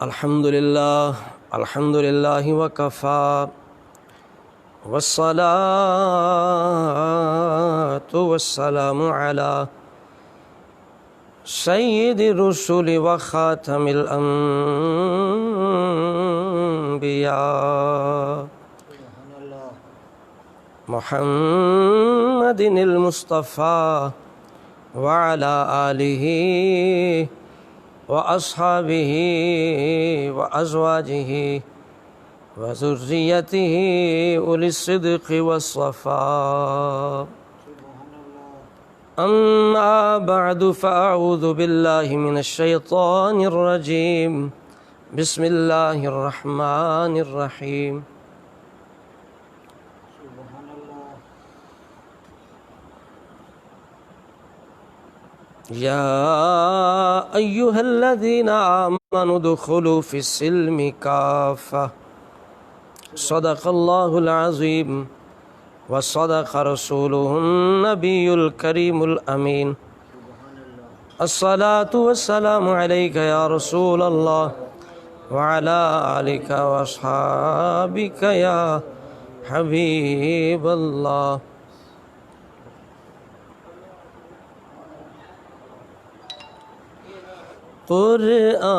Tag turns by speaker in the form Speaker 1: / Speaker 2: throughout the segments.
Speaker 1: الحمد لله وكفى والصلاة والسلام على سيد الرسل وخاتم الأنبياء محمد المصطفى وعلى آله وأصحابه وأزواجه وذريته أولي الصدق والصفاء. أما بعد فأعوذ بالله من الشيطان الرجيم. بسم الله الرحمن الرحيم. يا أيها الذين آمنوا ادخلوا في السلم كافة. صدق الله العظيم وصدق رسوله النبي الكريم الأمين. الصلاة والسلام عليك يا رسول الله وعلى آلك وأصحابك يا حبيب الله.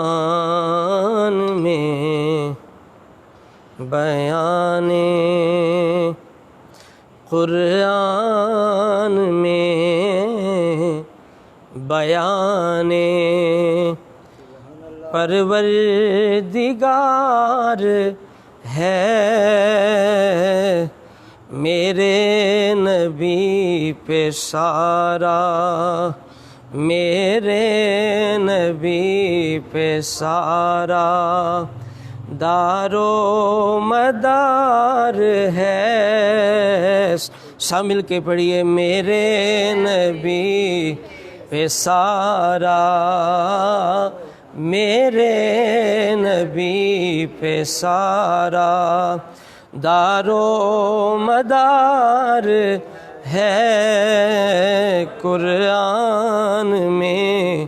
Speaker 1: قرآن میں بیان، قرآن میں بیان پروردگار ہے میرے نبی پہ سارا، میرے نبی پہ سارا دار و مدار ہے. سب مل کے پڑھیے، میرے نبی پہ سارا، میرے نبی پہ سارا دار و مدار ہے. قرآن میں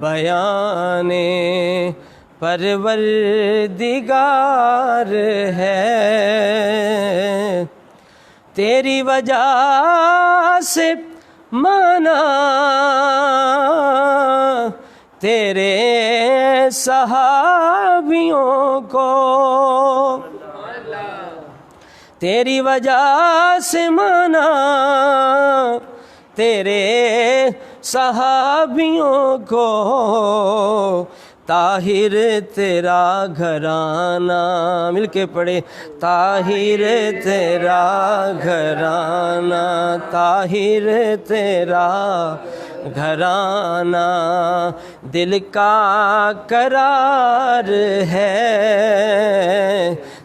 Speaker 1: بیان پروردگار ہے. تیری وجہ سے مانا تیرے صحابیوں کو، تیری وجہ سے مانا تیرے صحابیوں کو. طاہر تیرا گھرانہ، مل کے پڑھے، طاہر تیرا گھرانہ، طاہر تیرا گھرانہ دل کا قرار ہے.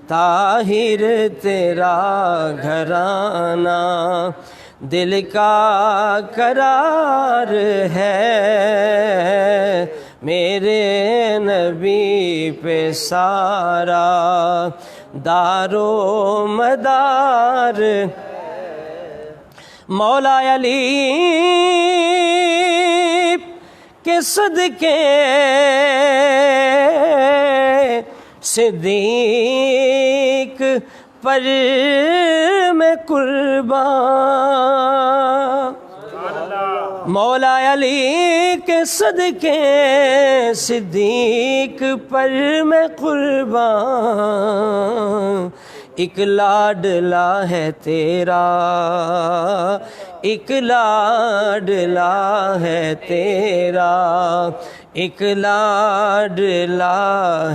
Speaker 1: طاہر تیرا گھرانہ دل کا قرار ہے. میرے نبی پہ سارا دار و مدار. مولا علی کے صدقے صدیق پر میں قربان. مولا علی کے صدقے صدیق پر میں قربان. ایک لاڈلا ہے تیرا، ایک لاڈلا ہے تیرا، ایک لاڈلا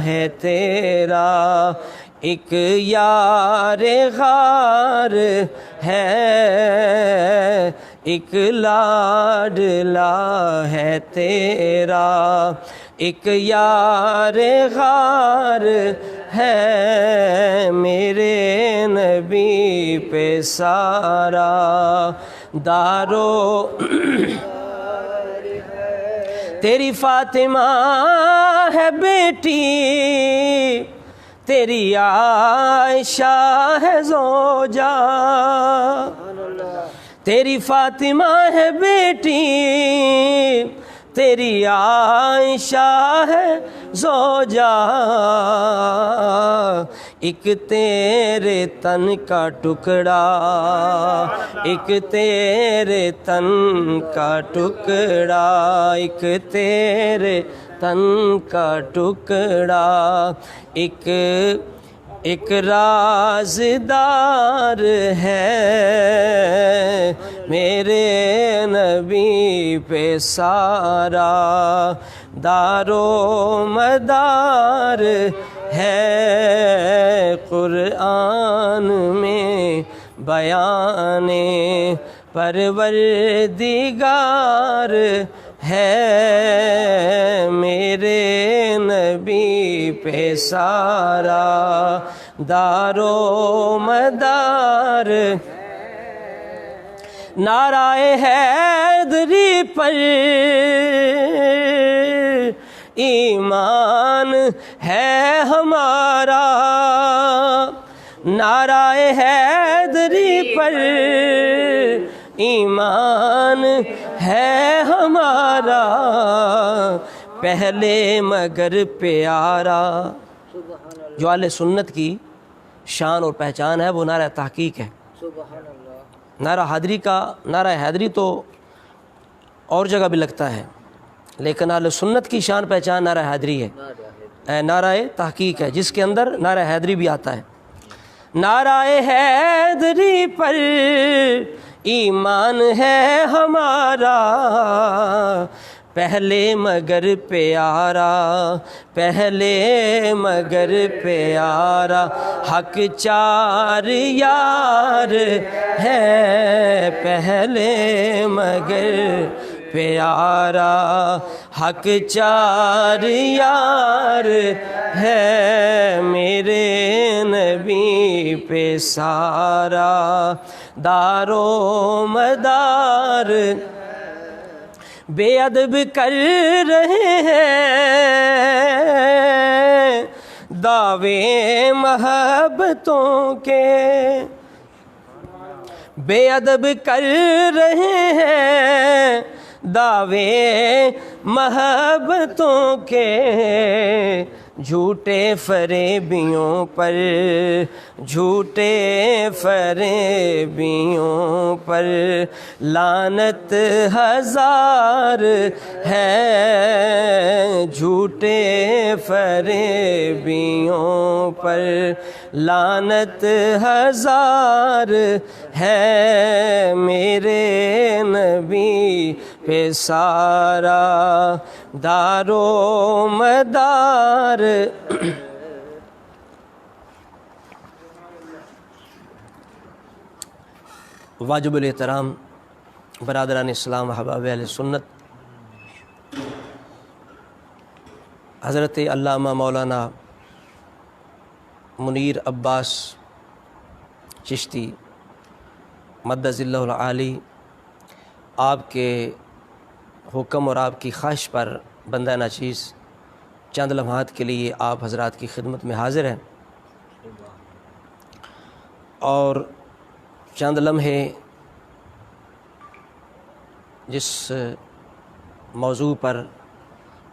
Speaker 1: ہے تیرا، ایک یار غار ہے. ایک لاڈلا ہے تیرا، ایک یار غار ہے. میرے نبی پہ سارا دارو. تیری فاطمہ ہے بیٹی، تیری عائشہ ہے زوجہ، تیری فاطمہ ہے بیٹی، تیری عائشہ ہے زوجہ، ایک تیرے تن کا ٹکڑا، ایک تیرے تن کا ٹکڑا، ایک تیرے تن کا ٹکڑا، ایک رازدار ہے میرے نبی پہ سارا، دار و مدار ہے قرآن میں بیان پروردگار ہے میرے نبی پہ سارا، دار و مدار۔ نعرہ حیدری پر ایمان ہے ہمارا، نعرہ حیدری پر ایمان ہے ہمارا، پہلے مگر پیارا۔ جو اہل سنت کی شان اور پہچان ہے وہ نعرہ تحقیق ہے۔ نعرہ حیدری نعرہ حیدری تو اور جگہ بھی لگتا ہے، لیکن اہل سنت کی شان پہچان نعرہ حیدری ہے، نعرہ تحقیق ہے، جس کے اندر نعرہ حیدری بھی آتا ہے۔ نعرہ حیدری پر ایمان ہے ہمارا، پہلے مگر پیارا، پہلے مگر پیارا، حق چار یار ہے پہلے مگر پیارا، حق چار یار ہے میرے نبی پہ سارا، دار و مدار۔ بے ادب کر رہے ہیں دعوے محبتوں کے، بے ادب کر رہے ہیں دعوے محبتوں کے، جھوٹے فریبیوں پر، جھوٹے فریبیوں پر لعنت ہزار ہے، جھوٹے فریبیوں پر لعنت ہزار ہے میرے نبی پہ سارا، دار و مدار۔ واجب الاحترام برادران اسلام احباب اہل سنت، حضرت علامہ مولانا منیر عباس چشتی مدظ اللہ العالی، آپ کے حکم اور آپ کی خواہش پر بندہ ناچیز چند لمحات کے لیے آپ حضرات کی خدمت میں حاضر ہیں، اور چند لمحے جس موضوع پر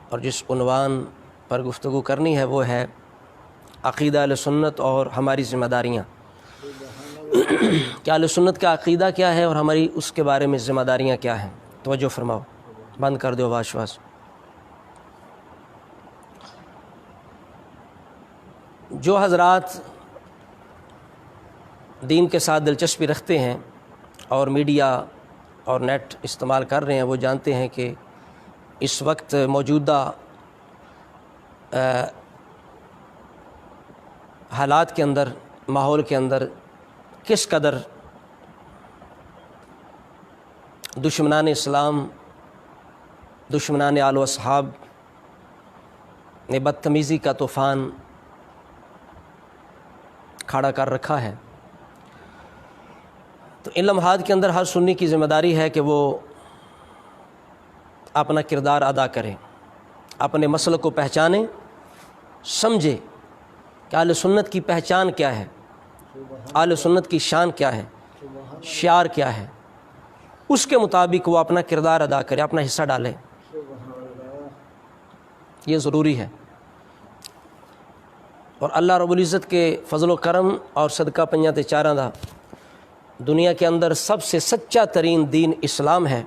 Speaker 1: اور جس عنوان پر گفتگو کرنی ہے وہ ہے عقیدہ اہل سنت اور ہماری ذمہ داریاں۔ کہ اہل سنت کا عقیدہ کیا ہے اور ہماری اس کے بارے میں ذمہ داریاں کیا ہیں۔ توجہ فرماؤ، بند کر دو آواز شواز۔ جو حضرات دین کے ساتھ دلچسپی رکھتے ہیں اور میڈیا اور نیٹ استعمال کر رہے ہیں، وہ جانتے ہیں کہ اس وقت موجودہ حالات کے اندر، ماحول کے اندر کس قدر دشمنان اسلام، دشمنان آل و اصحاب نے بدتمیزی کا طوفان کھڑا کر رکھا ہے۔ تو ان لمحات کے اندر ہر سنی کی ذمہ داری ہے کہ وہ اپنا کردار ادا کرے، اپنے مسلک کو پہچانے، سمجھے کہ اہل سنت کی پہچان کیا ہے، اہل سنت کی شان کیا ہے، شعار کیا ہے، اس کے مطابق وہ اپنا کردار ادا کرے، اپنا حصہ ڈالے۔ یہ ضروری ہے۔ اور اللہ رب العزت کے فضل و کرم اور صدقہ پنجاں تے چاراں دا دنیا کے اندر سب سے سچا ترین دین اسلام ہے،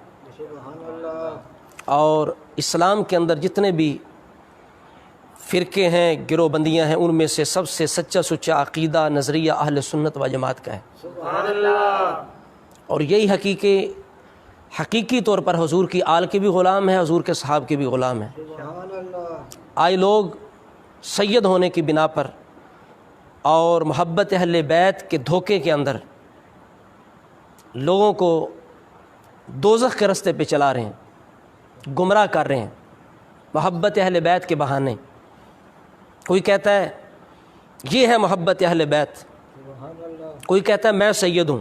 Speaker 1: اور اسلام کے اندر جتنے بھی فرقے ہیں، گروہ بندیاں ہیں، ان میں سے سب سے سچا سچا عقیدہ نظریہ اہل سنت و جماعت کا ہے۔
Speaker 2: سبحان اللہ۔
Speaker 1: اور یہی حقیقی طور پر حضور کی آل کے بھی غلام ہے، حضور کے صحاب کے بھی غلام ہے۔
Speaker 2: سبحان اللہ۔
Speaker 1: آئے لوگ سید ہونے کی بنا پر اور محبت اہل بیت کے دھوکے کے اندر لوگوں کو دوزخ کے راستے پہ چلا رہے ہیں، گمراہ کر رہے ہیں محبت اہل بیت کے بہانے۔ کوئی کہتا ہے یہ ہے محبت اہل بیت،
Speaker 2: سبحان اللہ۔
Speaker 1: کوئی کہتا ہے میں سید ہوں،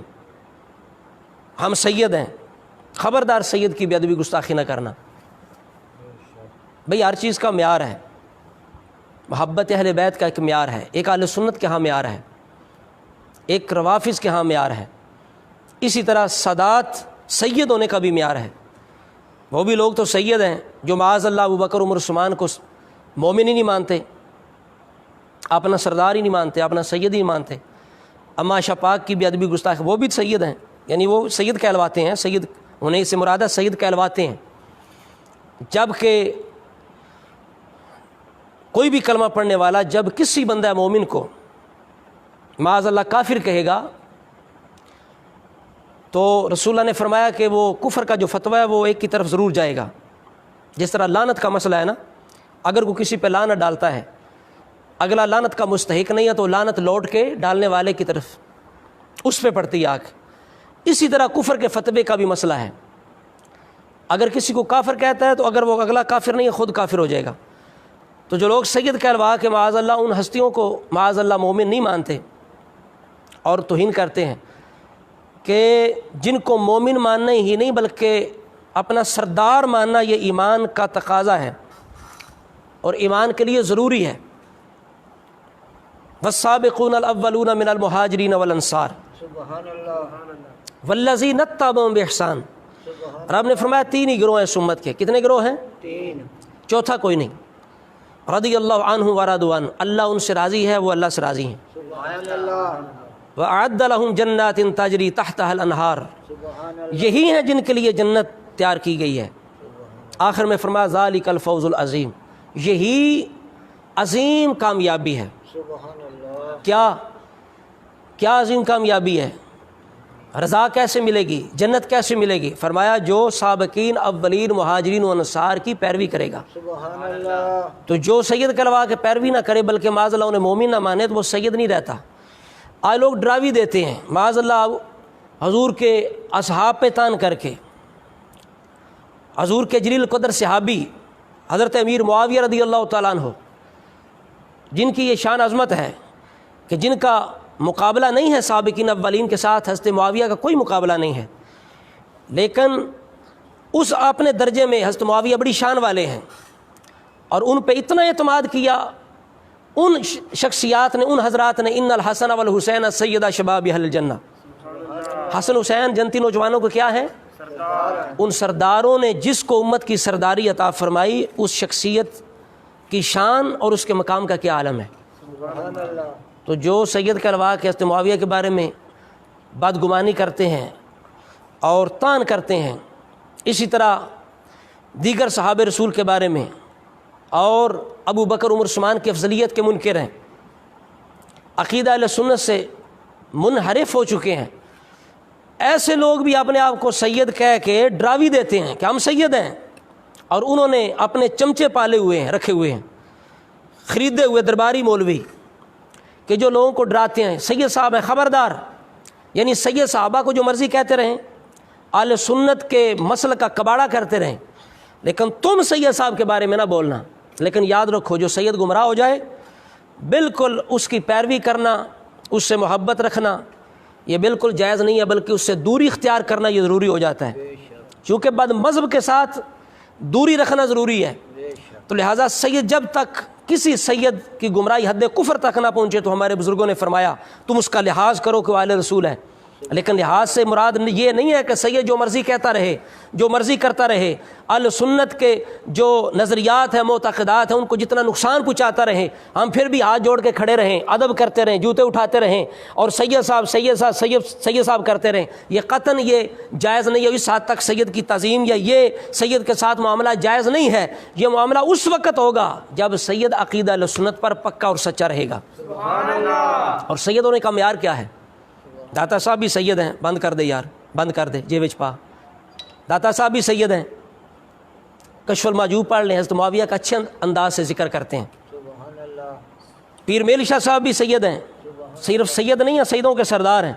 Speaker 1: ہم سید ہیں۔ خبردار سید کی بے ادبی گستاخی نہ کرنا۔ بھئی ہر چیز کا معیار ہے، محبت اہل بیت کا ایک معیار ہے، ایک اہل سنت کے ہاں معیار ہے، ایک روافظ کے ہاں معیار ہے۔ اسی طرح سادات سید ہونے کا بھی معیار ہے۔ وہ بھی لوگ تو سید ہیں جو معاذ اللہ ابو بکر عمر عثمان کو مومن ہی نہیں مانتے، اپنا سردار ہی نہیں مانتے، اپنا سید ہی نہیں مانتے۔ اما عائشہ پاک کی بھی ادبی گستاخی، وہ بھی سید ہیں، یعنی وہ سید کہلواتے ہیں، سید ہونے سے مراد سید کہلواتے ہیں۔ جبکہ کوئی بھی کلمہ پڑھنے والا جب کسی بندہ مومن کو معاذ اللہ کافر کہے گا تو رسول اللہ نے فرمایا کہ وہ کفر کا جو فتویٰ ہے وہ ایک کی طرف ضرور جائے گا۔ جس طرح لعنت کا مسئلہ ہے نا، اگر کوئی کسی پہ لعنت ڈالتا ہے، اگلا لعنت کا مستحق نہیں ہے تو لعنت لوٹ کے ڈالنے والے کی طرف اس پہ پڑتی ہے آنکھ۔ اسی طرح کفر کے فتوے کا بھی مسئلہ ہے، اگر کسی کو کافر کہتا ہے تو اگر وہ اگلا کافر نہیں ہے خود کافر ہو جائے گا۔ تو جو لوگ سید کہلوا کے معاذ اللہ ان ہستیوں کو معاذ اللہ مومن نہیں مانتے اور توہین کرتے ہیں کہ جن کو مومن ماننا ہی نہیں بلکہ اپنا سردار ماننا یہ ایمان کا تقاضا ہے اور ایمان کے لیے ضروری ہے۔ والسابقون الاولون من المہاجرین والانصار
Speaker 2: سبحان اللہ۔
Speaker 1: والذین اتبعوہم بإحسان۔ رب نے فرمایا تین ہی گروہ ہیں اس امت کے۔ کتنے گروہ ہیں؟
Speaker 2: تین۔
Speaker 1: چوتھا کوئی نہیں۔ رضی اللہ عنہ ورضوا عنہ، اللہ ان سے راضی ہے، وہ اللہ سے راضی ہیں۔
Speaker 2: سبحان اللہ۔
Speaker 1: وَأَعَدَّ لَهُمْ جَنَّاتٍ تَجْرِي تَحْتَهَا الْأَنْهَارُ،
Speaker 2: سبحان اللہ۔
Speaker 1: یہی ہیں جن کے لیے جنت تیار کی گئی ہے۔ آخر میں فرمایا ذَلِكَ الْفَوْزُ الْعَظِيمُ، یہی عظیم کامیابی ہے۔
Speaker 2: سبحان اللہ۔
Speaker 1: کیا عظیم کامیابی ہے؟ رضا کیسے ملے گی؟ جنت کیسے ملے گی؟ فرمایا جو سابقین اولین مہاجرین و انصار کی پیروی کرے گا۔
Speaker 2: سبحان اللہ۔
Speaker 1: تو جو سید کہلوا کے پیروی نہ کرے بلکہ معاذ اللہ انہیں مومن نہ مانے تو وہ سید نہیں رہتا۔ آج لوگ ڈراوی دیتے ہیں معاذ اللہ حضور کے اصحاب پہ تان کر کے، حضور کے جلیل القدر صحابی حضرت امیر معاویہ رضی اللہ تعالیٰ عنہ، جن کی یہ شان عظمت ہے کہ جن کا مقابلہ نہیں ہے سابقین اولین کے ساتھ، حضرت معاویہ کا کوئی مقابلہ نہیں ہے، لیکن اس اپنے درجے میں حضرت معاویہ بڑی شان والے ہیں اور ان پہ اتنا اعتماد کیا ان شخصیات نے، ان حضرات نے، ان الحسن والحسین سیدہ شباب اہل الجنہ، حسن حسین جنتی نوجوانوں کو کیا ہے؟ ان سرداروں نے جس کو امت کی سرداری عطا فرمائی، اس شخصیت کی شان اور اس کے مقام کا کیا عالم ہے۔
Speaker 2: سبحان اللہ۔
Speaker 1: تو جو سید کہلوا کے حضرت معاویہ کے بارے میں بدگمانی کرتے ہیں اور طعن کرتے ہیں، اسی طرح دیگر صحابہ رسول کے بارے میں اور ابو بکر عمر عثمان کی افضلیت کے منکر ہیں، عقیدہ اہل سنت سے منحرف ہو چکے ہیں، ایسے لوگ بھی اپنے آپ کو سید کہہ کے ڈراوی دیتے ہیں کہ ہم سید ہیں، اور انہوں نے اپنے چمچے پالے ہوئے ہیں، رکھے ہوئے ہیں، خریدے ہوئے درباری مولوی کہ جو لوگوں کو ڈراتے ہیں سید صاحب ہیں، خبردار، یعنی سید صحابہ کو جو مرضی کہتے رہیں، اہل سنت کے مسئلہ کا کباڑہ کرتے رہیں، لیکن تم سید صاحب کے بارے میں نہ بولنا۔ لیکن یاد رکھو جو سید گمراہ ہو جائے بالکل اس کی پیروی کرنا، اس سے محبت رکھنا یہ بالکل جائز نہیں ہے، بلکہ اس سے دوری اختیار کرنا یہ ضروری ہو جاتا ہے، چونکہ بد مذہب کے ساتھ دوری رکھنا ضروری ہے۔ تو لہٰذا سید جب تک کسی سید کی گمراہی حد کفر تک نہ پہنچے تو ہمارے بزرگوں نے فرمایا تم اس کا لحاظ کرو کہ وہ اہل رسول ہے، لیکن لحاظ سے مراد یہ نہیں ہے کہ سید جو مرضی کہتا رہے، جو مرضی کرتا رہے، اہل سنت کے جو نظریات ہیں، معتقدات ہیں، ان کو جتنا نقصان پہنچاتا رہیں، ہم پھر بھی ہاتھ جوڑ کے کھڑے رہیں، ادب کرتے رہیں، جوتے اٹھاتے رہیں اور سید صاحب کرتے رہیں، یہ قطعاً یہ جائز نہیں ہے۔ اس حد تک سید کی تعظیم یا یہ سید کے ساتھ معاملہ جائز نہیں ہے۔ یہ معاملہ اس وقت ہوگا جب سید عقیدہ اہل سنت پر پکا اور سچا رہے گا۔ اور سید ہونے کا معیار کیا ہے؟ داتا صاحب بھی سید ہیں، بند کر دے یار، بند کر دے جیب وچ پا۔ داتا صاحب بھی سید ہیں، کشف المحجوب پڑھ لیں، حضرت معاویہ کا اچھے انداز سے ذکر کرتے ہیں۔ پیر میل شاہ صاحب بھی سید ہیں، صرف سید نہیں ہیں، سیدوں کے سردار ہیں،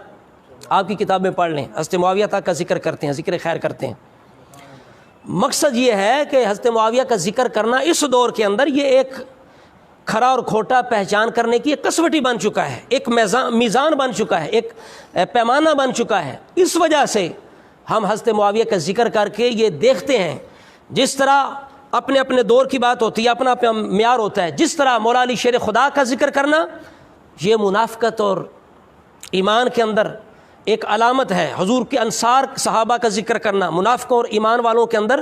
Speaker 1: آپ کی کتابیں پڑھ لیں، حضرت معاویہ تک کا ذکر کرتے ہیں، ذکر خیر کرتے ہیں۔ مقصد یہ ہے کہ حضرت معاویہ کا ذکر کرنا اس دور کے اندر یہ ایک کھرا اور کھوٹا پہچان کرنے کی ایک کسوٹی بن چکا ہے، ایک میزان بن چکا ہے، ایک پیمانہ بن چکا ہے۔ اس وجہ سے ہم حضرت معاویہ کا ذکر کر کے یہ دیکھتے ہیں، جس طرح اپنے اپنے دور کی بات ہوتی ہے، اپنا اپنا معیار ہوتا ہے۔ جس طرح مولا علی شیر خدا کا ذکر کرنا یہ منافقت اور ایمان کے اندر ایک علامت ہے، حضور کے انصار صحابہ کا ذکر کرنا منافقوں اور ایمان والوں کے اندر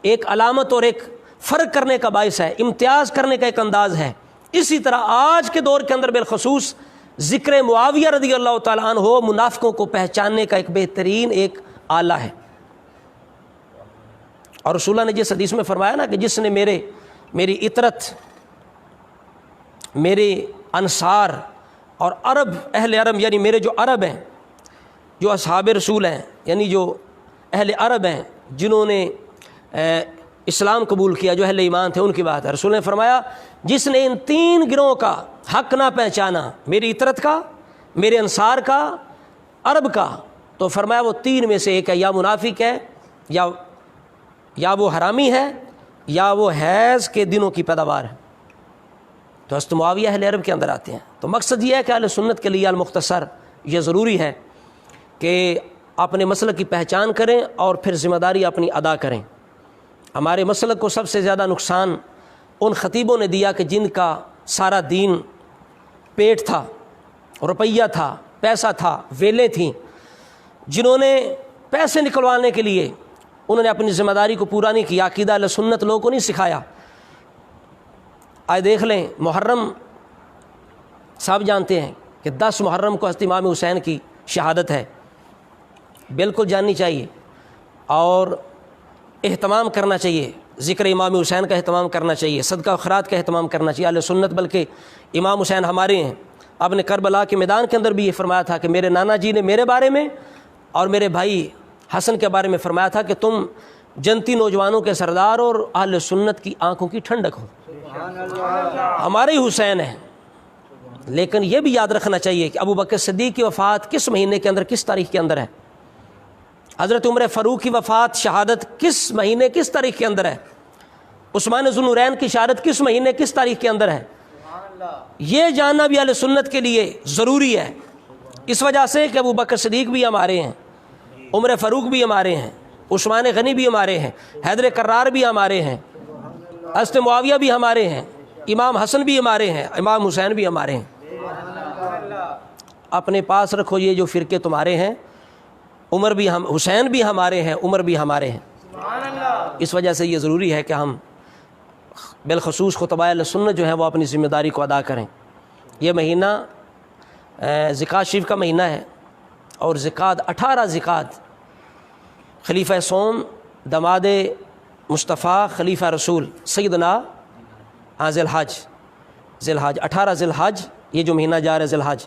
Speaker 1: ایک علامت اور ایک فرق کرنے کا باعث ہے، امتیاز کرنے کا ایک انداز ہے۔ اسی طرح آج کے دور کے اندر بالخصوص ذکر معاویہ رضی اللہ تعالیٰ عنہ منافقوں کو پہچاننے کا ایک بہترین ایک آلہ ہے۔ اور رسول اللہ نے جس حدیث میں فرمایا نا کہ جس نے میری اطرت، میرے انصار اور اہل عرب یعنی میرے جو عرب ہیں، جو اصحاب رسول ہیں، یعنی جو اہل عرب ہیں جنہوں نے اسلام قبول کیا، جو اہل ایمان تھے، ان کی بات ہے۔ رسول نے فرمایا جس نے ان تین گروہوں کا حق نہ پہچانا، میری اطرت کا، میرے انصار کا، عرب کا، تو فرمایا وہ تین میں سے ایک ہے، یا منافق ہے، یا وہ حرامی ہے، یا وہ حیض کے دنوں کی پیداوار ہے۔ تو حضرت معاویہ اہل عرب کے اندر آتے ہیں۔ تو مقصد یہ ہے کہ اہل سنت کے لیے المختصر یہ ضروری ہے کہ اپنے مسلک کی پہچان کریں اور پھر ذمہ داری اپنی ادا کریں۔ ہمارے مسلک کو سب سے زیادہ نقصان ان خطیبوں نے دیا کہ جن کا سارا دین پیٹ تھا، روپیہ تھا، پیسہ تھا، ویلیں تھیں، جنہوں نے پیسے نکلوانے کے لیے انہوں نے اپنی ذمہ داری کو پورا نہیں کیا، عقیدہ اہل سنت لوگوں کو نہیں سکھایا۔ آج دیکھ لیں، محرم صاحب جانتے ہیں کہ 10 محرم کو حضرت امام حسین کی شہادت ہے، بالکل جاننی چاہیے اور اہتمام کرنا چاہیے، ذکر امام حسین کا اہتمام کرنا چاہیے، صدقہ و خیرات کا اہتمام کرنا چاہیے۔ اہل سنت بلکہ امام حسین ہمارے ہیں، آپ نے کربلا کے میدان کے اندر بھی یہ فرمایا تھا کہ میرے نانا جی نے میرے بارے میں اور میرے بھائی حسن کے بارے میں فرمایا تھا کہ تم جنتی نوجوانوں کے سردار اور اہل سنت کی آنکھوں کی ٹھنڈک ہو۔ ہمارے ہی حسین ہیں، لیکن یہ بھی یاد رکھنا چاہیے کہ ابو بکر صدیق کی وفات کس مہینے کے اندر، کس تاریخ کے اندر ہے؟ حضرت عمر فاروق کی وفات، شہادت کس مہینے، کس تاریخ کے اندر ہے؟ عثمان ذو النورین کی شہادت کس مہینے، کس تاریخ کے اندر ہے؟ یہ جاننا بھی اہل سنت کے لیے ضروری ہے، اس وجہ سے کہ ابو بکر صدیق بھی ہمارے ہیں، عمر فاروق بھی ہمارے ہیں، عثمان غنی بھی ہمارے ہیں، حیدر کرار بھی ہمارے ہیں، حضرت معاویہ بھی ہمارے ہیں، امام حسن بھی ہمارے ہیں، امام حسین بھی ہمارے ہیں۔ اپنے پاس رکھو یہ جو فرقے تمہارے ہیں، عمر بھی حسین بھی ہمارے ہیں، عمر بھی ہمارے ہیں۔ اس وجہ سے یہ ضروری ہے کہ ہم بالخصوص خطباء اہل سنت جو ہیں وہ اپنی ذمہ داری کو ادا کریں۔ یہ مہینہ زکوٰۃ شریف کا مہینہ ہے، اور زکوٰۃ 18 زکوٰۃ خلیفہ سوم دماد مصطفیٰ خلیفہ رسول سیدنا ذی الحج 18 ذی الحج، یہ جو مہینہ جا رہا ہے ذی الحج،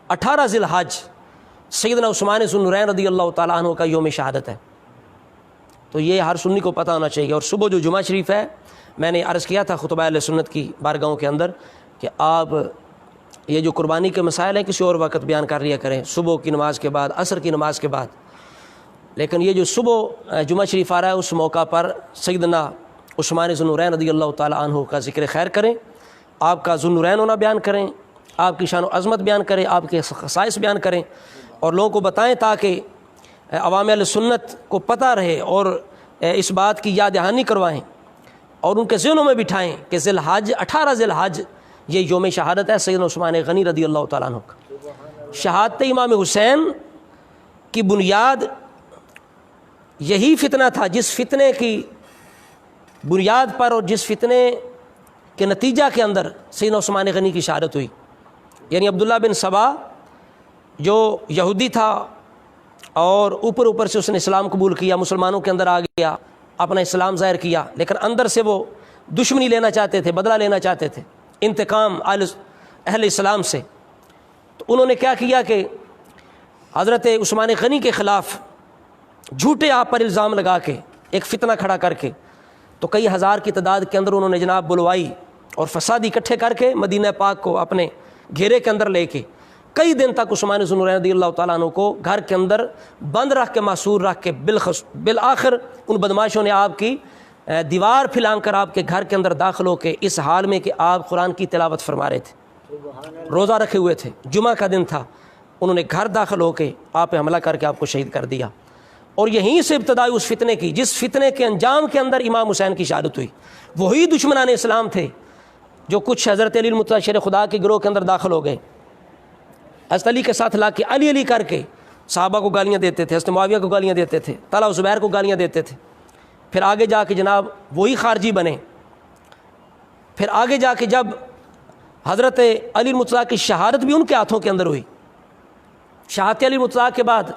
Speaker 1: 18 ذی الحج سیدنا عثمان ذو النورین رضی اللہ تعالیٰ عنہ کا یوم شہادت ہے۔ تو یہ ہر سنی کو پتہ ہونا چاہیے۔ اور صبح جو جمعہ شریف ہے، میں نے عرض کیا تھا خطبہ اہل سنت کی بارگاہوں کے اندر کہ آپ یہ جو قربانی کے مسائل ہیں کسی اور وقت بیان کر لیا کریں، صبح کی نماز کے بعد، عصر کی نماز کے بعد، لیکن یہ جو صبح جمعہ شریف آ رہا ہے اس موقع پر سیدنا عثمان ذو النورین رضی اللہ تعالیٰ عنہ کا ذکر خیر کریں، آپ کا ذو النورین ہونا بیان کریں، آپ کی شان و عظمت بیان کریں، آپ کے خصائص بیان کریں، اور لوگوں کو بتائیں تاکہ عوام اہل سنت کو پتہ رہے اور اس بات کی یاد دہانی کروائیں اور ان کے ذہنوں میں بٹھائیں کہ ذی الحج 18 ذی الحج یہ یوم شہادت ہے سیدنا عثمان غنی رضی اللہ تعالیٰ عنہ کا۔ شہادت امام حسین کی بنیاد یہی فتنہ تھا جس فتنے کی بنیاد پر اور جس فتنے کے نتیجہ کے اندر سیدنا عثمان غنی کی شہادت ہوئی. یعنی عبداللہ بن سبا جو یہودی تھا اور اوپر سے اس نے اسلام قبول کیا، مسلمانوں کے اندر آ گیا، اپنا اسلام ظاہر کیا، لیکن اندر سے وہ دشمنی لینا چاہتے تھے، بدلہ لینا چاہتے تھے، انتقام اہل اسلام سے. تو انہوں نے کیا کیا کہ حضرت عثمان غنی کے خلاف جھوٹے آپ پر الزام لگا کے ایک فتنہ کھڑا کر کے تو کئی ہزار کی تعداد کے اندر انہوں نے جناب بلوائی اور فساد اکٹھے کر کے مدینہ پاک کو اپنے گھیرے کے اندر لے کے کئی دن تک عثمان ذو النورین رضی اللہ تعالیٰ عنہ کو گھر کے اندر بند رکھ کے معصور رکھ کے بالآخر ان بدماشوں نے آپ کی دیوار پھلانگ کر آپ کے گھر کے اندر داخل ہو کے اس حال میں کہ آپ قرآن کی تلاوت فرما رہے تھے، روزہ رکھے ہوئے تھے، جمعہ کا دن تھا، انہوں نے گھر داخل ہو کے آپ پہ حملہ کر کے آپ کو شہید کر دیا. اور یہیں سے ابتدا اس فتنے کی جس فتنے کے انجام کے اندر امام حسین کی شہادت ہوئی. وہی دشمنان اسلام تھے جو کچھ حضرت علی المرتضیٰ شیر خدا کے گروہ کے اندر داخل ہو گئے، حضرت علی کے ساتھ لا کے علی کر کے صحابہ کو گالیاں دیتے تھے، حضرت معاویہ کو گالیاں دیتے تھے، طلحہ و زبیر کو گالیاں دیتے تھے. پھر آگے جا کے جناب وہی خارجی بنے. پھر آگے جا کے جب حضرت علی المرتضیٰ کی شہادت بھی ان کے ہاتھوں کے اندر ہوئی، شہادت علی المرتضیٰ کے بعد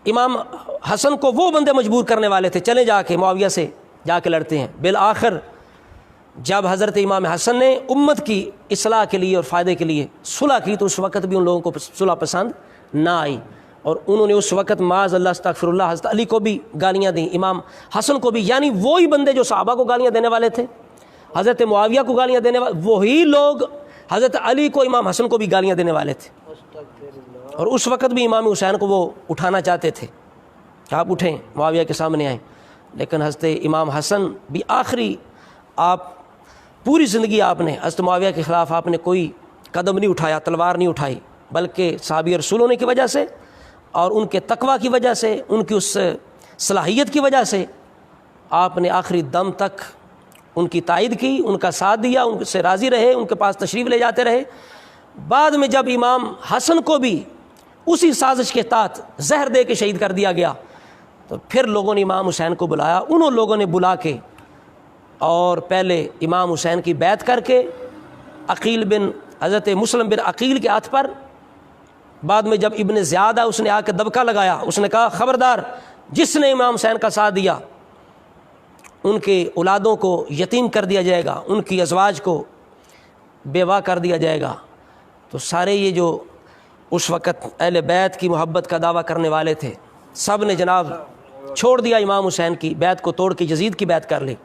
Speaker 1: امام حسن کو وہ بندے مجبور کرنے والے تھے چلے جا کے معاویہ سے جا کے لڑتے ہیں. بالآخر جب حضرت امام حسن نے امت کی اصلاح کے لیے اور فائدے کے لیے صلح کی تو اس وقت بھی ان لوگوں کو صلح پسند نہ آئی اور انہوں نے اس وقت معاذ اللہ استغفر اللہ حضرت علی کو بھی گالیاں دیں، امام حسن کو بھی. یعنی وہی بندے جو صحابہ کو گالیاں دینے والے تھے، حضرت معاویہ کو گالیاں دینے والے، وہی لوگ حضرت علی کو امام حسن کو بھی گالیاں دینے والے تھے. اور اس وقت بھی امام حسین کو وہ اٹھانا چاہتے تھے کہ آپ اٹھیں، معاویہ کے سامنے آئیں. لیکن حضرت امام حسن بھی آخری آپ پوری زندگی آپ نے حضرت معاویہ کے خلاف آپ نے کوئی قدم نہیں اٹھایا، تلوار نہیں اٹھائی، بلکہ صحابی رسول ہونے کی وجہ سے اور ان کے تقویٰ کی وجہ سے، ان کی اس صلاحیت کی وجہ سے آپ نے آخری دم تک ان کی تائید کی، ان کا ساتھ دیا، ان سے راضی رہے، ان کے پاس تشریف لے جاتے رہے. بعد میں جب امام حسن کو بھی اسی سازش کے تحت زہر دے کے شہید کر دیا گیا تو پھر لوگوں نے امام حسین کو بلایا. انہوں لوگوں نے بلا کے اور پہلے امام حسین کی بیعت کر کے عقیل بن حضرت مسلم بن عقیل کے ہاتھ پر، بعد میں جب ابن زیادہ اس نے آ کے دبکا لگایا، اس نے کہا خبردار جس نے امام حسین کا ساتھ دیا ان کے اولادوں کو یتیم کر دیا جائے گا، ان کی ازواج کو بیوہ کر دیا جائے گا. تو سارے یہ جو اس وقت اہل بیت کی محبت کا دعویٰ کرنے والے تھے سب نے جناب چھوڑ دیا امام حسین کی بیعت کو، توڑ کے یزید کی بیعت کر لی.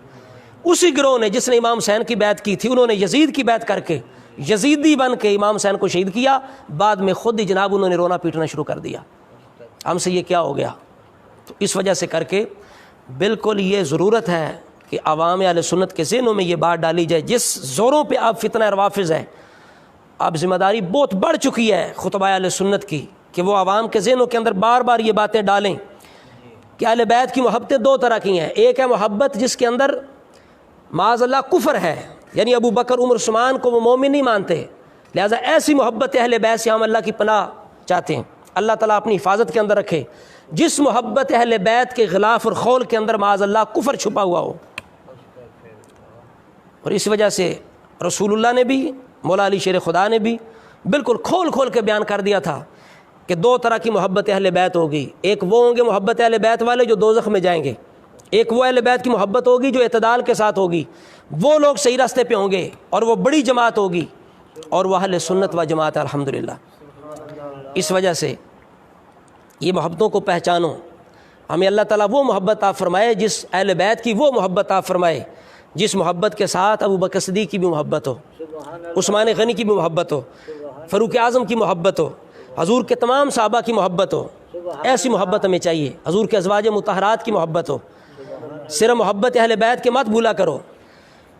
Speaker 1: اسی گروہ نے جس نے امام حسین کی بیعت کی تھی انہوں نے یزید کی بیعت کر کے یزیدی بن کے امام حسین کو شہید کیا. بعد میں خود ہی جناب انہوں نے رونا پیٹنا شروع کر دیا، ہم سے یہ کیا ہو گیا. تو اس وجہ سے کر کے بالکل یہ ضرورت ہے کہ عوام اہل سنت کے ذہنوں میں یہ بات ڈالی جائے. جس زوروں پہ اب فتنہ روافض ہے، اب ذمہ داری بہت بڑھ چکی ہے خطبہ اہل سنت کی کہ وہ عوام کے ذہنوں کے اندر بار بار یہ باتیں ڈالیں کہ اہل بیت کی محبتیں دو طرح کی ہیں. ایک ہے محبت جس کے اندر معاذ اللہ کفر ہے، یعنی ابو بکر عمر عثمان کو وہ مومن نہیں مانتے، لہٰذا ایسی محبت اہل بیت سے ہم اللہ کی پناہ چاہتے ہیں، اللہ تعالیٰ اپنی حفاظت کے اندر رکھے. جس محبت اہل بیت کے غلاف اور خول کے اندر معاذ اللہ کفر چھپا ہوا ہو. اور اس وجہ سے رسول اللہ نے بھی، مولا علی شیر خدا نے بھی بالکل کھول کھول کے بیان کر دیا تھا کہ دو طرح کی محبت اہل بیت ہوگی. ایک وہ ہوں گے محبت اہل بیت والے جو دوزخ میں جائیں گے، ایک وہ اہل بیت کی محبت ہوگی جو اعتدال کے ساتھ ہوگی، وہ لوگ صحیح راستے پہ ہوں گے اور وہ بڑی جماعت ہوگی اور وہ اہل سنت و جماعت ہے الحمدللہ. اس وجہ سے یہ محبتوں کو پہچانو. ہمیں اللہ تعالیٰ وہ محبت عطا فرمائے جس اہل بیت کی وہ محبت عطا فرمائے جس محبت کے ساتھ ابو بکر صدیق کی بھی محبت ہو، عثمان غنی کی بھی محبت ہو، فاروق اعظم کی محبت ہو، حضور کے تمام صحابہ کی محبت ہو. ایسی محبت ہمیں چاہیے. حضور کے ازواج مطہرات کی محبت ہو. صرف محبت اہل بیت کے مت بھولا کرو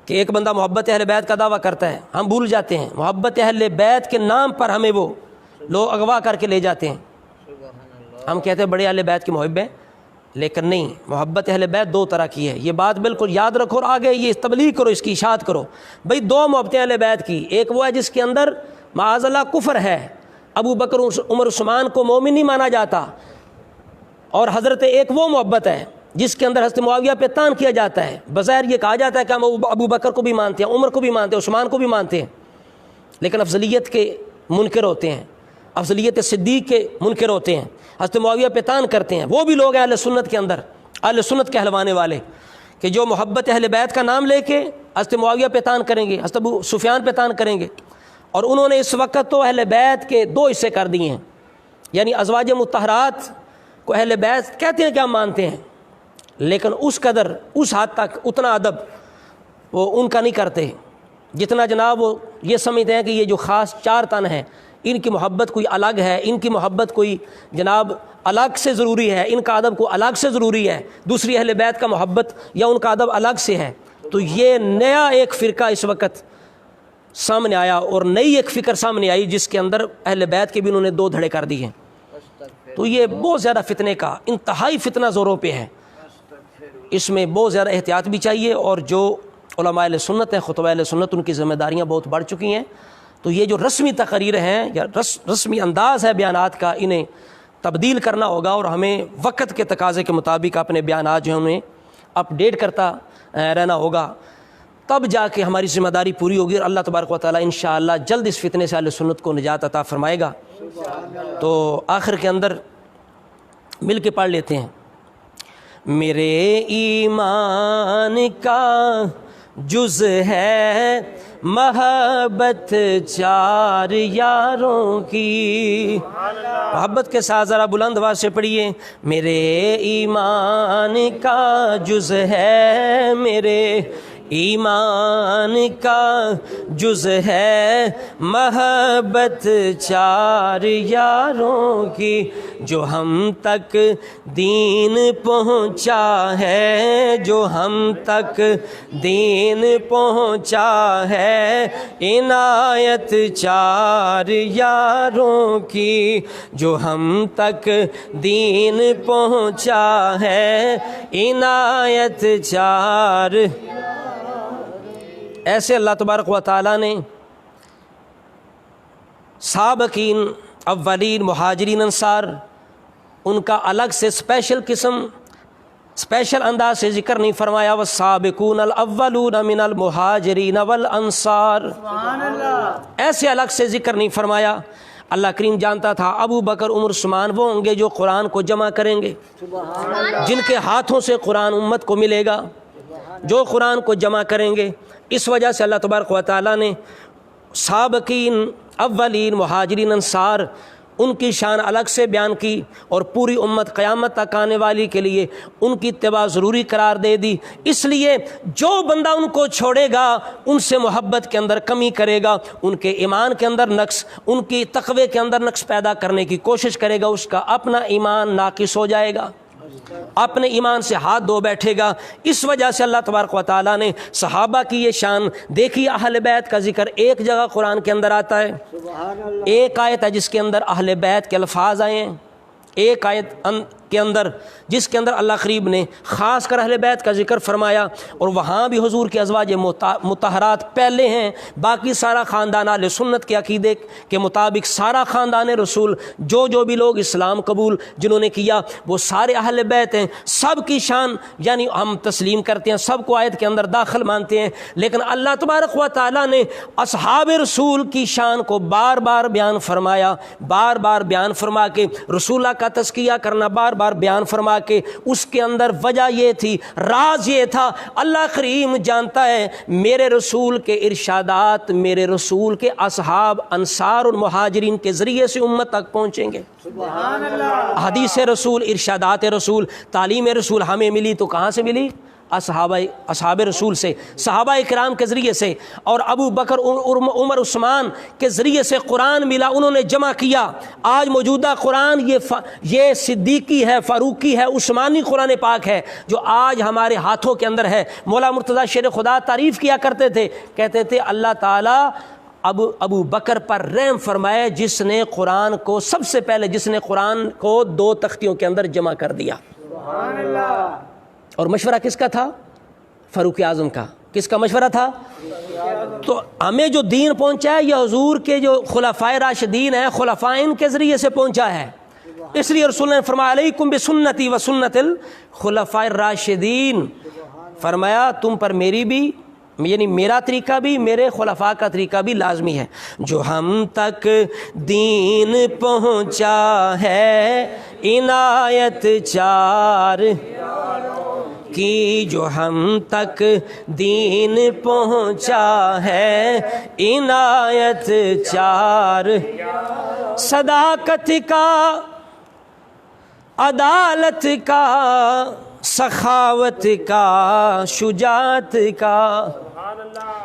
Speaker 1: کہ ایک بندہ محبت اہل بیت کا دعویٰ کرتا ہے، ہم بھول جاتے ہیں محبت اہل بیت کے نام پر ہمیں وہ لوگ اغوا کر کے لے جاتے ہیں. ہم کہتے ہیں بڑے اہل بیت کے محب ہیں، لیکن نہیں، محبت اہل بیت دو طرح کی ہے. یہ بات بالکل یاد رکھو اور آگے یہ تبلیغ کرو، اس کی اشاعت کرو. بھئی دو محبتیں اہل بیت کی، ایک وہ ہے جس کے اندر معاذ اللہ کفر ہے، ابو بکر عمر عثمان کو مومن نہیں مانا جاتا، اور حضرت ایک وہ محبت ہے جس کے اندر حضرت معاویہ پہ تان کیا جاتا ہے، بظاہر یہ کہا جاتا ہے کہ ہم ابو بکر کو بھی مانتے ہیں، عمر کو بھی مانتے ہیں، عثمان کو بھی مانتے ہیں، لیکن افضلیت کے منکر ہوتے ہیں، افضلیت صدیق کے منکر ہوتے ہیں، حضرت معاویہ پہ تان کرتے ہیں۔ وہ بھی لوگ ہیں اہل سنت کے اندر، اہل سنت کہلوانے والے، کہ جو محبت اہل بیت کا نام لے کے حضرت معاویہ پہ تان کریں گے، حضرت ابو سفیان پہ تان کریں گے۔ اور انہوں نے اس وقت تو اہل بیت کے دو حصے کر دیے ہیں، یعنی ازواج مطہرات کو اہل بیت کہتے ہیں کہ ہم مانتے ہیں، لیکن اس قدر، اس حد تک اتنا ادب وہ ان کا نہیں کرتے جتنا جناب وہ یہ سمجھتے ہیں کہ یہ جو خاص چار تن ہیں ان کی محبت کوئی الگ ہے، ان کی محبت کوئی جناب الگ سے ضروری ہے، ان کا ادب کو الگ سے ضروری ہے، دوسری اہل بیت کا محبت یا ان کا ادب الگ سے ہے۔ تو یہ نیا ایک فرقہ اس وقت سامنے آیا، اور نئی ایک فکر سامنے آئی جس کے اندر اہل بیت کے بھی انہوں نے دو دھڑے کر دیے ہیں۔ تو یہ بہت زیادہ فتنے کا انتہائی فتنہ زوروں پہ ہے، اس میں بہت زیادہ احتیاط بھی چاہیے، اور جو علماء اہل سنت ہیں، خطبہ اہل سنت، ان کی ذمہ داریاں بہت بڑھ چکی ہیں۔ تو یہ جو رسمی تقریر ہیں یا رسمی انداز ہے بیانات کا، انہیں تبدیل کرنا ہوگا، اور ہمیں وقت کے تقاضے کے مطابق اپنے بیانات جو ہیں انہیں اپ ڈیٹ کرتا رہنا ہوگا، تب جا کے ہماری ذمہ داری پوری ہوگی، اور اللہ تبارک و تعالیٰ انشاءاللہ جلد اس فتنے سے اہل سنت کو نجات عطا فرمائے گا۔ تو آخر کے اندر مل کے پڑھ لیتے ہیں۔ میرے ایمان کا جز ہے محبت چار یاروں کی، محبت کے ساتھ ذرا بلند آواز سے پڑھیے۔ میرے ایمان کا جز ہے، میرے ایمان کا جز ہے محبت چار یاروں کی، جو ہم تک دین پہنچا ہے، جو ہم تک دین پہنچا ہے، عنایت چار یاروں کی، جو ہم تک دین پہنچا ہے، عنایت چار۔ ایسے اللہ تبارک و تعالیٰ نے سابقین اولین مہاجرین انصار، ان کا الگ سے اسپیشل انداز سے ذکر نہیں فرمایا، والسابقون الاولون من المہاجرین والانصار، ایسے الگ سے ذکر نہیں فرمایا۔ اللہ کریم جانتا تھا ابو بکر عمر عثمان وہ ہوں گے جو قرآن کو جمع کریں گے، جن کے ہاتھوں سے قرآن امت کو ملے گا، جو قرآن کو جمع کریں گے۔ اس وجہ سے اللہ تبارک و تعالیٰ نے سابقین اولین مہاجرین انصار ان کی شان الگ سے بیان کی، اور پوری امت قیامت تک آنے والی کے لیے ان کی اتباع ضروری قرار دے دی۔ اس لیے جو بندہ ان کو چھوڑے گا، ان سے محبت کے اندر کمی کرے گا، ان کے ایمان کے اندر نقص، ان کی تقوی کے اندر نقص پیدا کرنے کی کوشش کرے گا، اس کا اپنا ایمان ناقص ہو جائے گا، اپنے ایمان سے ہاتھ دھو بیٹھے گا۔ اس وجہ سے اللہ تبارک و تعالیٰ نے صحابہ کی یہ شان دیکھی۔ اہل بیت کا ذکر ایک جگہ قرآن کے اندر آتا ہے، ایک آیت ہے جس کے اندر اہل بیت کے الفاظ آئے ہیں، ایک آیت کے اندر جس کے اندر اللہ قریب نے خاص کر اہل بیت کا ذکر فرمایا، اور وہاں بھی حضور کے ازواج مطہرات پہلے ہیں، باقی سارا خاندان اہل سنت کے عقیدے کے مطابق سارا خاندان رسول، جو بھی لوگ اسلام قبول جنہوں نے کیا وہ سارے اہل بیت ہیں، سب کی شان یعنی ہم تسلیم کرتے ہیں، سب کو آیت کے اندر داخل مانتے ہیں۔ لیکن اللہ تبارک و تعالیٰ نے اصحاب رسول کی شان کو بار بار بیان فرمایا، بار بار بیان فرما کے رسول اللہ کا تزکیہ کرنا، بار بار بیان فرما کے اس کے اندر وجہ یہ تھی، راز یہ تھا، اللہ کریم جانتا ہے میرے رسول کے ارشادات میرے رسول کے اصحاب انصار اور مہاجرین کے ذریعے سے امت تک پہنچیں گے۔ سبحان اللہ۔ حدیث رسول، ارشادات رسول، تعلیم رسول ہمیں ملی تو کہاں سے ملی؟ اصحاب رسول سے، صحابہ کرام کے ذریعے سے، اور ابو بکر عمر عثمان کے ذریعے سے قرآن ملا، انہوں نے جمع کیا۔ آج موجودہ قرآن یہ صدیقی ہے، فاروقی ہے، عثمانی قرآن پاک ہے جو آج ہمارے ہاتھوں کے اندر ہے۔ مولا مرتضیٰ شیر خدا تعریف کیا کرتے تھے، کہتے تھے اللہ تعالیٰ ابو بکر پر رحم فرمائے جس نے قرآن کو سب سے پہلے قرآن کو 2 تختیوں کے اندر جمع کر دیا۔ سبحان اللہ۔ اور مشورہ کس کا تھا؟ فاروق اعظم کا۔ کس کا مشورہ تھا؟ تو ہمیں جو دین پہنچا ہے یہ حضور کے جو خلفائے راشدین ہیں، خلفاء ان کے ذریعے سے پہنچا ہے۔ اس لیے رسول نے فرمایا علیکم بسنتی و سنت الخلفاء الراشدین، فرمایا تم پر میری بھی یعنی میرا طریقہ بھی میرے خلفاء کا طریقہ بھی لازمی ہے۔ جو ہم تک دین پہنچا ہے عنایت چار کی، جو ہم تک دین پہنچا ہے عنایت چار، صداقت کا، عدالت کا، سخاوت کا، شجاعت کا،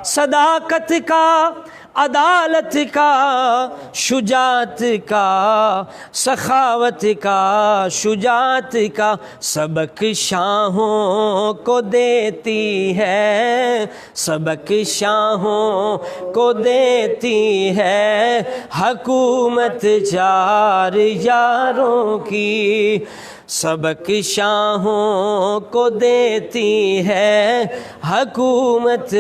Speaker 1: صداقت کا، عدالت کا، شجاعت کا، سخاوت کا، شجاعت کا سبق شاہوں کو دیتی ہے، سبق شاہوں کو دیتی ہے حکومت چار یاروں کی، سبق شاہوں کو دیتی ہے حکومت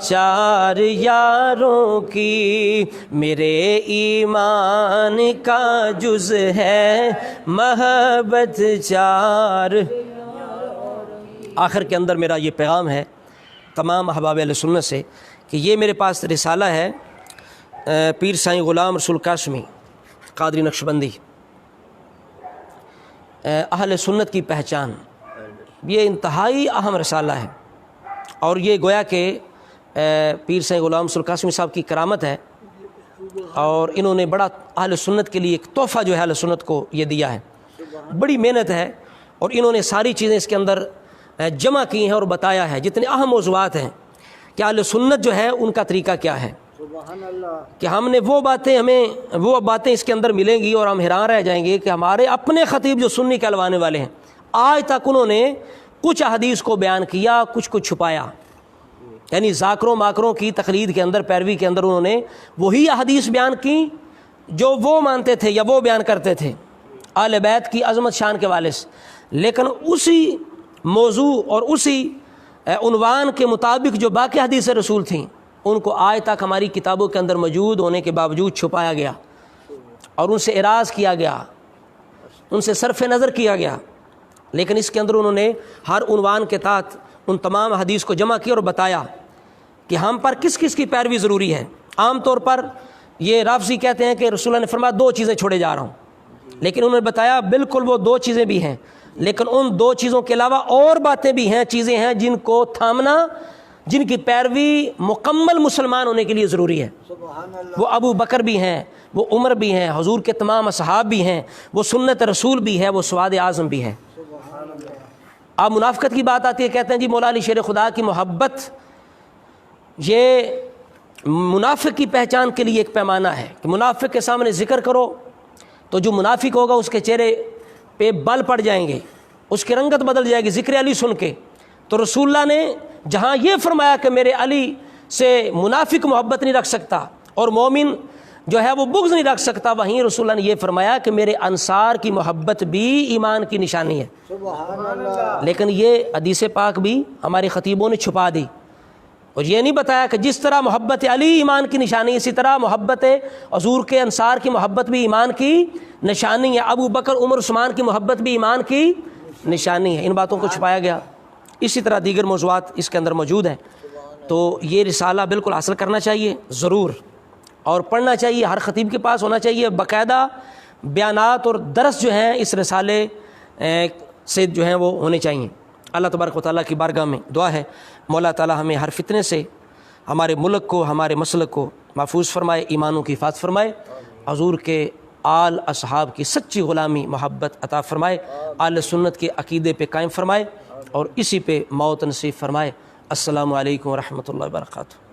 Speaker 1: چار یاروں کی، میرے ایمان کا جز ہے محبت چار۔ آخر کے اندر میرا یہ پیغام ہے تمام احباب اہل سنت سے کہ یہ میرے پاس رسالہ ہے پیر سائیں غلام رسول قاسمی قادری نقشبندی، اہل سنت کی پہچان، یہ انتہائی اہم رسالہ ہے، اور یہ گویا کہ پیر سائیں غلام رسول قاسمی صاحب کی کرامت ہے، اور انہوں نے بڑا اہل سنت کے لیے ایک تحفہ جو ہے اہل سنت کو یہ دیا ہے، بڑی محنت ہے، اور انہوں نے ساری چیزیں اس کے اندر جمع کی ہیں اور بتایا ہے جتنے اہم موضوعات ہیں کہ اہل سنت جو ہے ان کا طریقہ کیا ہے، کہ ہم نے وہ باتیں اس کے اندر ملیں گی اور ہم حیران رہ جائیں گے کہ ہمارے اپنے خطیب جو سنی کہلوانے والے ہیں آج تک انہوں نے کچھ احادیث کو بیان کیا، کچھ کو چھپایا، یعنی ذاکروں ماکروں کی تقلید کے اندر، پیروی کے اندر انہوں نے وہی احادیث بیان کی جو وہ مانتے تھے یا وہ بیان کرتے تھے اہل بیت کی عظمت شان کے والے سے، لیکن اسی موضوع اور اسی عنوان کے مطابق جو باقی حدیث رسول تھیں ان کو آج تک ہماری کتابوں کے اندر موجود ہونے کے باوجود چھپایا گیا اور ان سے اعراض کیا گیا، ان سے صرف نظر کیا گیا، لیکن اس کے اندر انہوں نے ہر عنوان کے تحت ان تمام حدیث کو جمع کیا اور بتایا کہ ہم پر کس کس کی پیروی ضروری ہے۔ عام طور پر یہ رافضی کہتے ہیں کہ رسول اللہ نے فرمایا 2 چیزیں چھوڑے جا رہا ہوں، لیکن انہوں نے بتایا بالکل وہ 2 چیزیں بھی ہیں، لیکن ان 2 چیزوں کے علاوہ اور باتیں بھی ہیں، چیزیں ہیں جن کو تھامنا، جن کی پیروی مکمل مسلمان ہونے کے لیے ضروری ہے۔ وہ ابو بکر بھی ہیں، وہ عمر بھی ہیں، حضور کے تمام اصحاب بھی ہیں، وہ سنت رسول بھی ہے، وہ سواد اعظم بھی ہے۔ اب منافقت کی بات آتی ہے، کہتے ہیں جی مولا علی شیر خدا کی محبت یہ منافق کی پہچان کے لیے ایک پیمانہ ہے کہ منافق کے سامنے ذکر کرو تو جو منافق ہوگا اس کے چہرے پہ بل پڑ جائیں گے، اس کی رنگت بدل جائے گی ذکر علی سن کے۔ تو رسول اللہ نے جہاں یہ فرمایا کہ میرے علی سے منافق محبت نہیں رکھ سکتا اور مومن جو ہے وہ بغض نہیں رکھ سکتا، وہیں رسول اللہ نے یہ فرمایا کہ میرے انصار کی محبت بھی ایمان کی نشانی ہے۔
Speaker 2: سبحان اللہ۔
Speaker 1: لیکن یہ حدیث پاک بھی ہمارے خطیبوں نے چھپا دی اور یہ نہیں بتایا کہ جس طرح محبت علی ایمان کی نشانی ہے اسی طرح محبت حضور کے انصار کی محبت بھی ایمان کی نشانی ہے، ابو بکر عمر عثمان کی محبت بھی ایمان کی نشانی ہے۔ ان باتوں کو چھپایا گیا، اسی طرح دیگر موضوعات اس کے اندر موجود ہیں۔ تو یہ رسالہ بالکل حاصل کرنا چاہیے ضرور، اور پڑھنا چاہیے، ہر خطیب کے پاس ہونا چاہیے، باقاعدہ بیانات اور درس جو ہیں اس رسالے سے جو ہیں وہ ہونے چاہیے۔ اللہ تبارک و تعالیٰ کی بارگاہ میں دعا ہے مولا تعالیٰ ہمیں ہر فتنے سے، ہمارے ملک کو، ہمارے مسلک کو محفوظ فرمائے، ایمانوں کی حفاظت فرمائے، حضور کے آل اصحاب کی سچی غلامی محبت عطا فرمائے، آل سنت کے عقیدے پہ قائم فرمائے اور اسی پہ موت نصیب فرمائے۔ السلام علیکم ورحمۃ اللہ وبرکاتہ۔